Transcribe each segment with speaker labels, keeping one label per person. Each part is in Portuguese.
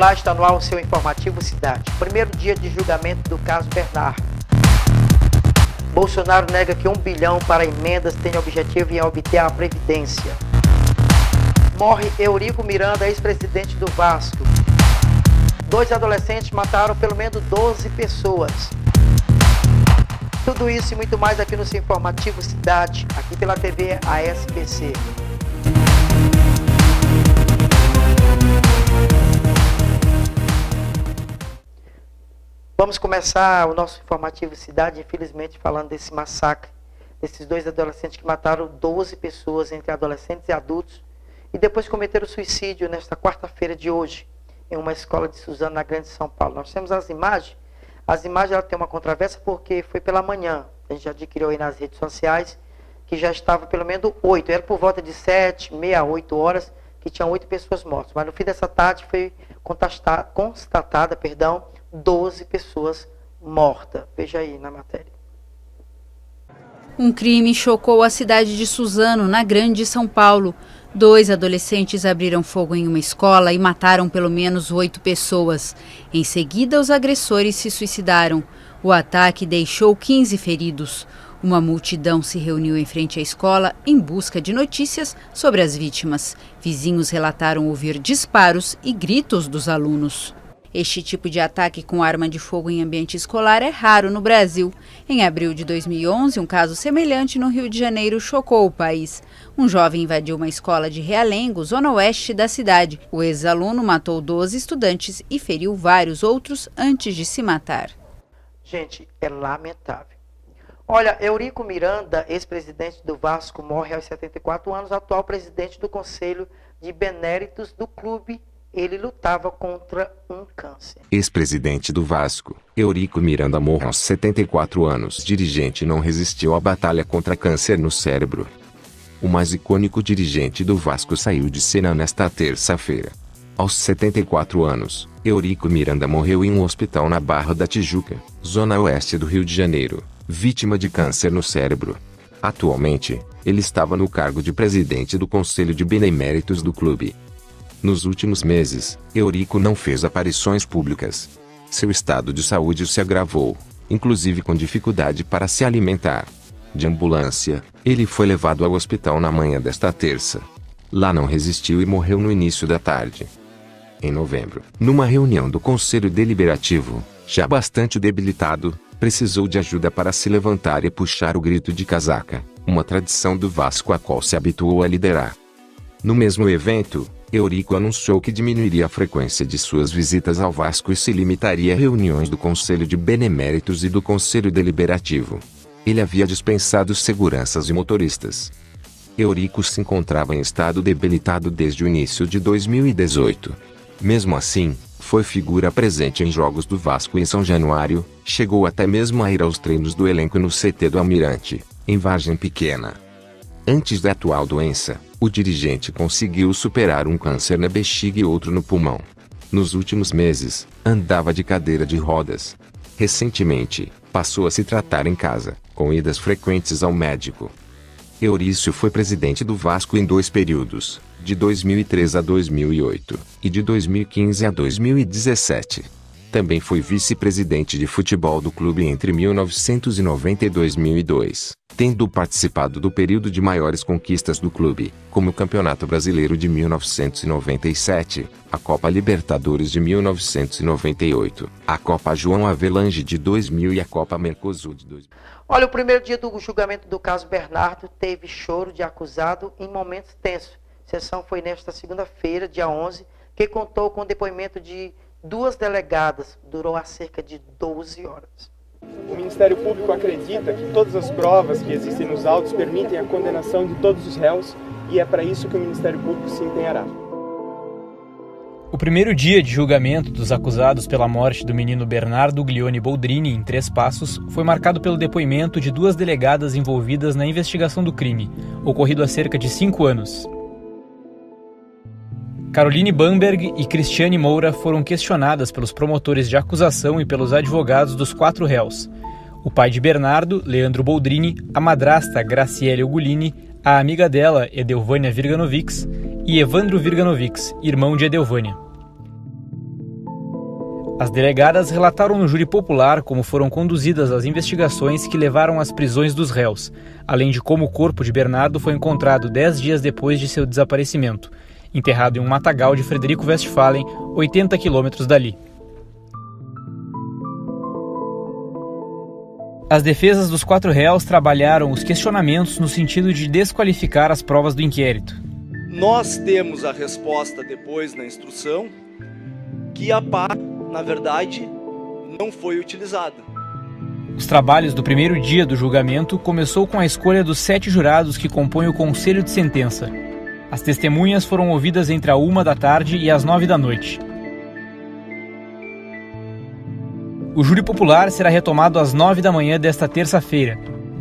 Speaker 1: Olá, está no ar o seu Informativo Cidade. Primeiro dia de julgamento do caso Bernardo. Bolsonaro nega que 1 bilhão para emendas tem objetivo em obter a Previdência. Morre Eurico Miranda, ex-presidente do Vasco. 2 adolescentes mataram pelo menos 12 pessoas. Tudo isso e muito mais aqui no seu Informativo Cidade, aqui pela TV ASPC. Vamos começar o nosso Informativo Cidade, infelizmente, falando desse massacre, desses 2 adolescentes que mataram 12 pessoas, entre adolescentes e adultos, e depois cometeram suicídio nesta quarta-feira de hoje, em uma escola de Suzano, na Grande São Paulo. Nós temos as imagens ela tem uma controvérsia porque foi pela manhã, a gente já adquiriu aí nas redes sociais, que já estava pelo menos 8, era por volta de 7, meia, 8 horas, que tinham 8 pessoas mortas, mas no fim dessa tarde foi constatada, 12 pessoas mortas. Veja aí na matéria.
Speaker 2: Um crime chocou a cidade de Suzano, na Grande São Paulo. 2 adolescentes abriram fogo em uma escola e mataram pelo menos 8 pessoas. Em seguida, os agressores se suicidaram. O ataque deixou 15 feridos. Uma multidão se reuniu em frente à escola em busca de notícias sobre as vítimas. Vizinhos relataram ouvir disparos e gritos dos alunos. Este tipo de ataque com arma de fogo em ambiente escolar é raro no Brasil. Em abril de 2011, um caso semelhante no Rio de Janeiro chocou o país. Um jovem invadiu uma escola de Realengo, zona oeste da cidade. O ex-aluno matou 12 estudantes e feriu vários outros antes de se matar.
Speaker 1: Gente, é lamentável. Olha, Eurico Miranda, ex-presidente do Vasco, morre aos 74 anos, atual presidente do Conselho de Beneméritos do clube. Ele lutava contra um câncer.
Speaker 3: Ex-presidente do Vasco, Eurico Miranda morre aos 74 anos. Dirigente não resistiu à batalha contra câncer no cérebro. O mais icônico dirigente do Vasco saiu de cena nesta terça-feira. Aos 74 anos, Eurico Miranda morreu em um hospital na Barra da Tijuca, zona oeste do Rio de Janeiro, vítima de câncer no cérebro. Atualmente, ele estava no cargo de presidente do Conselho de Beneméritos do clube. Nos últimos meses, Eurico não fez aparições públicas. Seu estado de saúde se agravou, inclusive com dificuldade para se alimentar. De ambulância, ele foi levado ao hospital na manhã desta terça. Lá não resistiu e morreu no início da tarde. Em novembro, numa reunião do Conselho Deliberativo, já bastante debilitado, precisou de ajuda para se levantar e puxar o grito de casaca, uma tradição do Vasco a qual se habituou a liderar. No mesmo evento, Eurico anunciou que diminuiria a frequência de suas visitas ao Vasco e se limitaria a reuniões do Conselho de Beneméritos e do Conselho Deliberativo. Ele havia dispensado seguranças e motoristas. Eurico se encontrava em estado debilitado desde o início de 2018. Mesmo assim, foi figura presente em jogos do Vasco em São Januário, chegou até mesmo a ir aos treinos do elenco no CT do Almirante, em Vargem Pequena. Antes da atual doença, o dirigente conseguiu superar um câncer na bexiga e outro no pulmão. Nos últimos meses, andava de cadeira de rodas. Recentemente, passou a se tratar em casa, com idas frequentes ao médico. Eurício foi presidente do Vasco em 2 períodos, de 2003 a 2008, e de 2015 a 2017. Também foi vice-presidente de futebol do clube entre 1990 e 2002, tendo participado do período de maiores conquistas do clube, como o Campeonato Brasileiro de 1997, a Copa Libertadores de 1998, a Copa João Havelange de 2000 e a Copa Mercosul de 2000.
Speaker 1: Olha, o primeiro dia do julgamento do caso Bernardo teve choro de acusado em momentos tensos. A sessão foi nesta segunda-feira, dia 11, que contou com o depoimento de 2 delegadas, durou há cerca de 12 horas.
Speaker 4: O Ministério Público acredita que todas as provas que existem nos autos permitem a condenação de todos os réus e é para isso que o Ministério Público se empenhará.
Speaker 5: O primeiro dia de julgamento dos acusados pela morte do menino Bernardo Glione Boldrini em 3 Passos foi marcado pelo depoimento de 2 delegadas envolvidas na investigação do crime, ocorrido há cerca de 5 anos. Caroline Bamberg e Cristiane Moura foram questionadas pelos promotores de acusação e pelos advogados dos 4 réus. O pai de Bernardo, Leandro Boldrini, a madrasta Graciele Ugolini, a amiga dela, Edelvânia Virganovics, e Evandro Virganovics, irmão de Edelvânia. As delegadas relataram no júri popular como foram conduzidas as investigações que levaram às prisões dos réus, além de como o corpo de Bernardo foi encontrado 10 dias depois de seu desaparecimento, enterrado em um matagal de Frederico Westphalen, 80 quilômetros dali. As defesas dos 4 réus trabalharam os questionamentos no sentido de desqualificar as provas do inquérito.
Speaker 6: Nós temos a resposta depois na instrução que a pá, na verdade, não foi utilizada.
Speaker 5: Os trabalhos do primeiro dia do julgamento começou com a escolha dos 7 jurados que compõem o conselho de sentença. As testemunhas foram ouvidas entre a 1 da tarde e as 9 da noite. O júri popular será retomado às 9 da manhã desta terça-feira.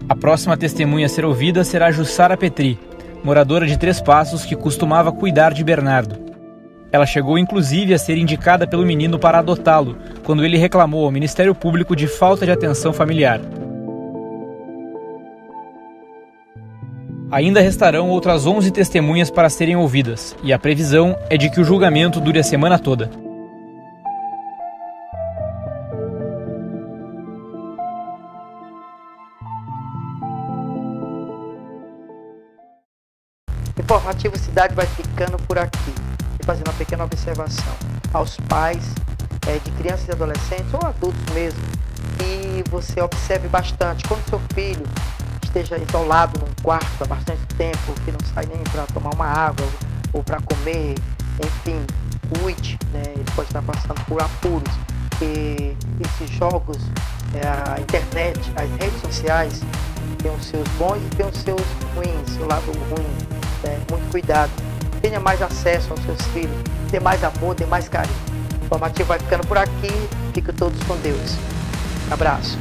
Speaker 5: A próxima testemunha a ser ouvida será Jussara Petri, moradora de Três Passos que costumava cuidar de Bernardo. Ela chegou inclusive a ser indicada pelo menino para adotá-lo, quando ele reclamou ao Ministério Público de falta de atenção familiar. Ainda restarão outras 11 testemunhas para serem ouvidas, e a previsão é de que o julgamento dure a semana toda.
Speaker 1: O Informativo Cidade vai ficando por aqui. E fazendo uma pequena observação aos pais de crianças e adolescentes, ou adultos mesmo, que você observe bastante. Quando seu filho esteja isolado num quarto há bastante tempo, que não sai nem para tomar uma água ou para comer, enfim, cuide, né? Ele pode estar passando por apuros. E esses jogos, a internet, as redes sociais, tem os seus bons e tem os seus ruins, o lado ruim. Muito cuidado, tenha mais acesso aos seus filhos, dê mais amor, dê mais carinho. O Informativo vai ficando por aqui, fiquem todos com Deus. Abraço.